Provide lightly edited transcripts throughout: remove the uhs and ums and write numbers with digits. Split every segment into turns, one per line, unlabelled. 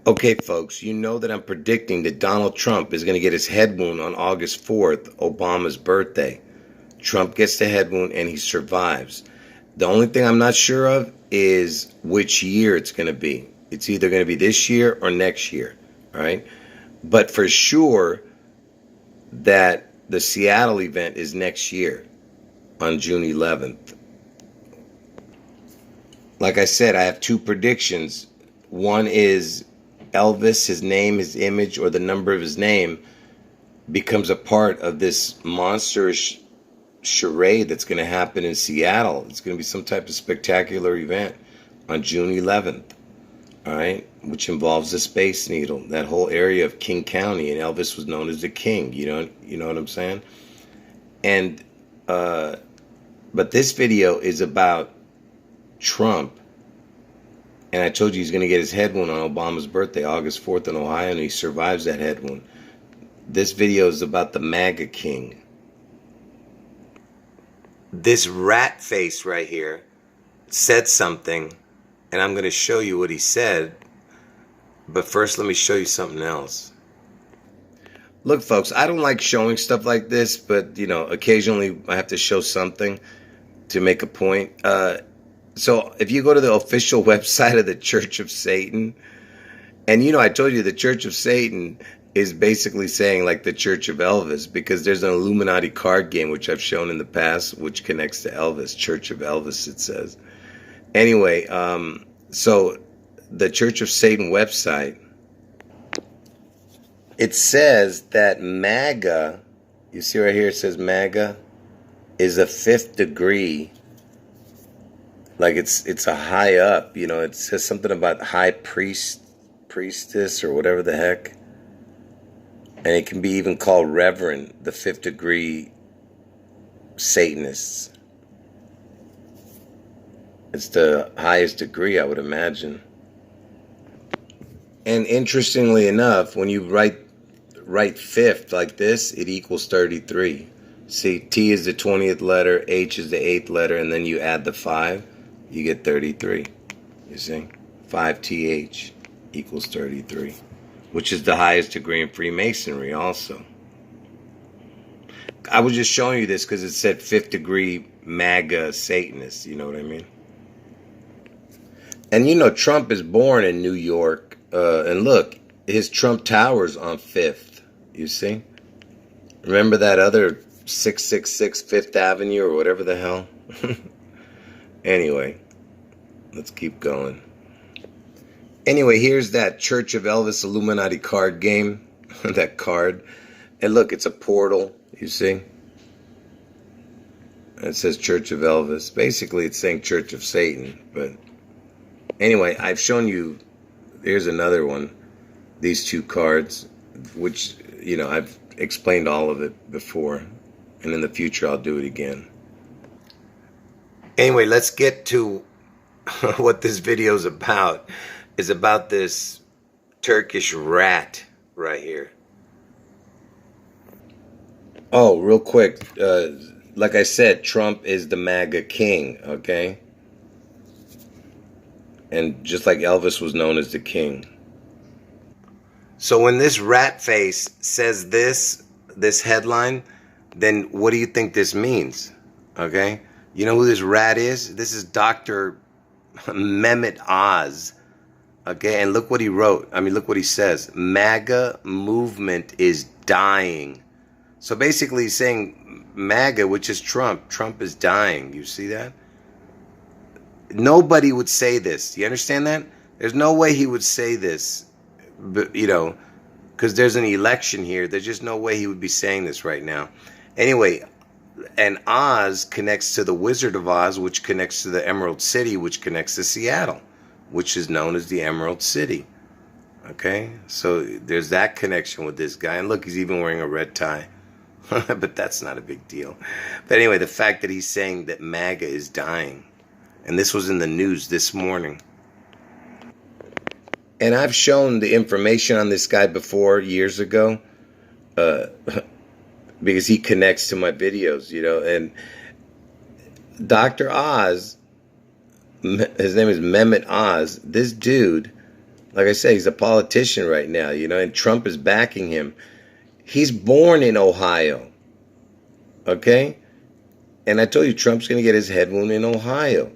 Okay, folks, you know that I'm predicting that Donald Trump is going to get his head wound on August 4th, Obama's birthday. Trump gets the head wound and he survives. The only thing I'm not sure of is which year it's going to be. It's either going to be this year or next year, all right? But for sure that the Seattle event is next year on June 11th. Like I said, I have two predictions. One is Elvis, his name, his image, or the number of his name becomes a part of this monstrous charade that's going to happen in Seattle. It's going to be some type of spectacular event on June 11th, all right, which involves the Space Needle, that whole area of King County, and Elvis was known as the King. You know what I'm saying? And but this video is about Trump. And I told you he's going to get his head wound on Obama's birthday, August 4th in Ohio, and he survives that head wound. This video is about the MAGA king. This rat face right here said something, and I'm going to show you what he said. But first, let me show you something else. Look, folks, I don't like showing stuff like this, but, you know, occasionally I have to show something to make a point. So if you go to the official website of the Church of Satan, and you know, I told you the Church of Satan is basically saying like the Church of Elvis, because there's an Illuminati card game, which I've shown in the past, which connects to Elvis, Church of Elvis, it says. Anyway, so the Church of Satan website, it says that MAGA, you see right here, it says MAGA, is a 5th degree. Like it's a high up, you know, it says something about high priestess or whatever the heck. And it can be even called Reverend, the 5th degree Satanists. It's the highest degree, I would imagine. And interestingly enough, when you write fifth like this, it equals 33. See, T is the 20th letter, H is the 8th letter, and then you add the 5. You get 33, you see? 5TH equals 33, which is the highest degree in Freemasonry also. I was just showing you this because it said 5th degree MAGA Satanist, you know what I mean? And you know, Trump is born in New York, and look, his Trump Tower's on 5th, you see? Remember that other 666 5th Avenue or whatever the hell? Anyway, let's keep going. Anyway, here's that Church of Elvis Illuminati card game. That card. And look, it's a portal, you see? And it says Church of Elvis. Basically, it's saying Church of Satan. But anyway, I've shown you, here's another one. These two cards, which, you know, I've explained all of it before. And in the future, I'll do it again. Anyway, let's get to what this video is about. It's about this Turkish rat right here. Oh, real quick. Like I said, Trump is the MAGA king, okay? And just like Elvis was known as the king. So when this rat face says this headline, then what do you think this means? Okay? You know who this rat is? This is Dr. Mehmet Oz. Okay, and look what he wrote. I mean, look what he says. MAGA movement is dying. So basically he's saying MAGA, which is Trump. Trump is dying. You see that? Nobody would say this. Do you understand that? There's no way he would say this, but, you know, because there's an election here. There's just no way he would be saying this right now. Anyway, and Oz connects to the Wizard of Oz, which connects to the Emerald City, which connects to Seattle, which is known as the Emerald City. Okay? So there's that connection with this guy. And look, he's even wearing a red tie. But that's not a big deal. But anyway, the fact that he's saying that MAGA is dying. And this was in the news this morning. And I've shown the information on this guy before, years ago. Because he connects to my videos, you know. And Dr. Oz, his name is Mehmet Oz. This dude Like I said, he's a politician right now, you know, and Trump is backing him. He's born in Ohio, okay? And I told you Trump's going to get his head wound in Ohio.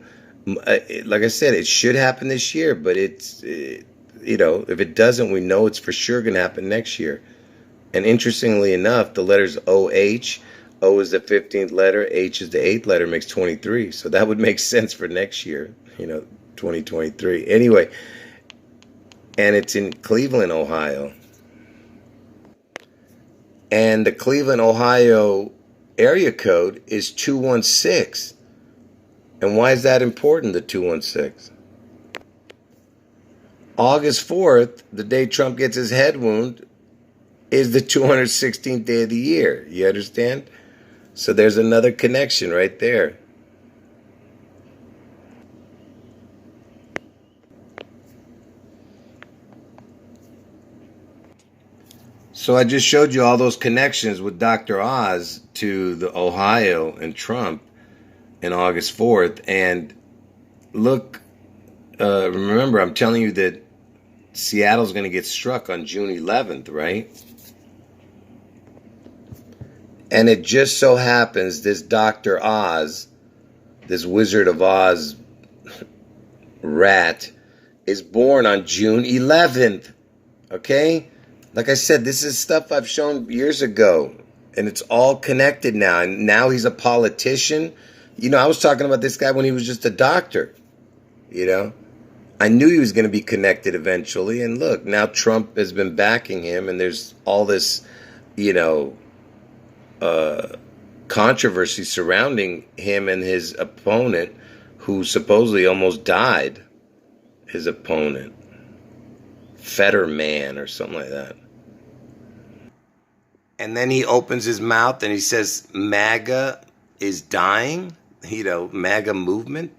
Like I said, it should happen this year, but you know, if it doesn't, we know it's for sure going to happen next year. And interestingly enough, the letters OH, O is the 15th letter, H is the 8th letter, makes 23. So that would make sense for next year, you know, 2023. Anyway, and it's in Cleveland, Ohio. And the Cleveland, Ohio area code is 216. And why is that important, the 216? August 4th, the day Trump gets his head wound, is the 216th day of the year. You understand? So there's another connection right there. So I just showed you all those connections with Dr. Oz to the Ohio and Trump in August 4th. And look, remember, I'm telling you that Seattle's going to get struck on June 11th, right? And it just so happens this Dr. Oz, this Wizard of Oz rat, is born on June 11th. Okay? Like I said, this is stuff I've shown years ago. And it's all connected now. And now he's a politician. You know, I was talking about this guy when he was just a doctor. You know? I knew he was going to be connected eventually. And look, now Trump has been backing him. And there's all this, you know, controversy surrounding him and his opponent, who supposedly almost died. His opponent, Fetterman or something like that. And then he opens his mouth and he says MAGA is dying. You know, MAGA movement.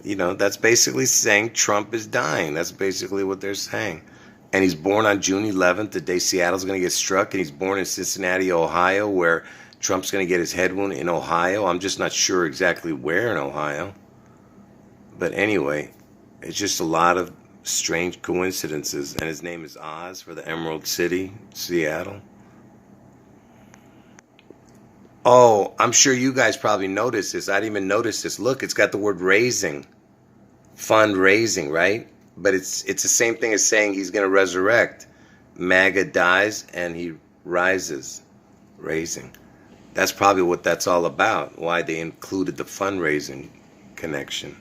You know, that's basically saying Trump is dying. That's basically what they're saying. And he's born on June 11th, the day Seattle's going to get struck. And he's born in Cincinnati, Ohio, where Trump's going to get his head wound in Ohio. I'm just not sure exactly where in Ohio. But anyway, it's just a lot of strange coincidences. And his name is Oz for the Emerald City, Seattle. Oh, I'm sure you guys probably noticed this. I didn't even notice this. Look, it's got the word raising. Fundraising, right? But it's the same thing as saying he's going to resurrect. MAGA dies and he rises. Raising. That's probably what that's all about. Why they included the fundraising connection.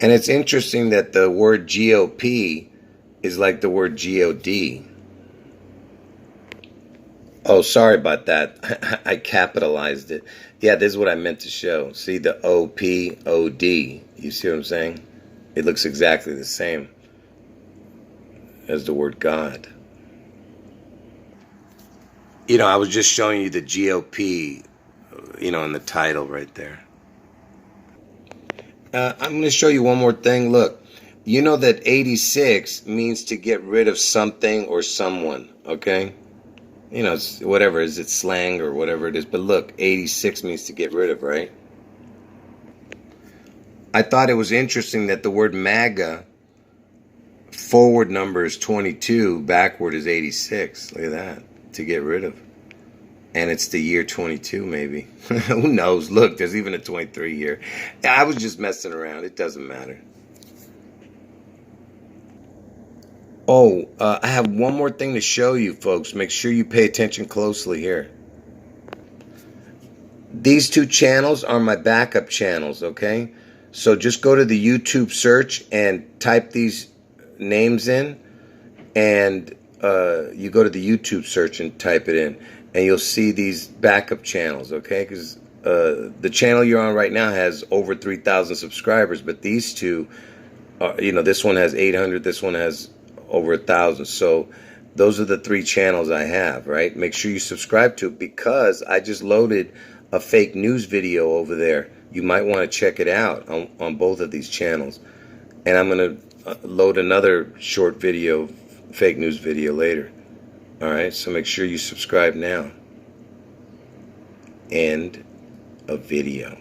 And it's interesting that the word GOP is like the word GOD. Oh, sorry about that. I capitalized it. Yeah, this is what I meant to show. See the OPOD. You see what I'm saying? It looks exactly the same as the word God. You know, I was just showing you the GOP, you know, in the title right there. I'm going to show you one more thing. Look, you know that 86 means to get rid of something or someone, okay? You know, it's whatever, is it slang or whatever it is. But look, 86 means to get rid of, right? I thought it was interesting that the word MAGA, forward number is 22, backward is 86. Look at that, to get rid of. And it's the year 22, maybe. Who knows? Look, there's even a 23 here. I was just messing around. It doesn't matter. Oh, I have one more thing to show you, folks. Make sure you pay attention closely here. These two channels are my backup channels, okay? So just go to the YouTube search and type these names in. And you go to the YouTube search and type it in. And you'll see these backup channels, okay? Because the channel you're on right now has over 3,000 subscribers. But these two, you know, this one has 800. This one has over 1,000. So those are the three channels I have, right? Make sure you subscribe to it because I just loaded a fake news video over there. You might want to check it out on both of these channels. And I'm going to load another short video, fake news video later. All right, so make sure you subscribe now. End of video.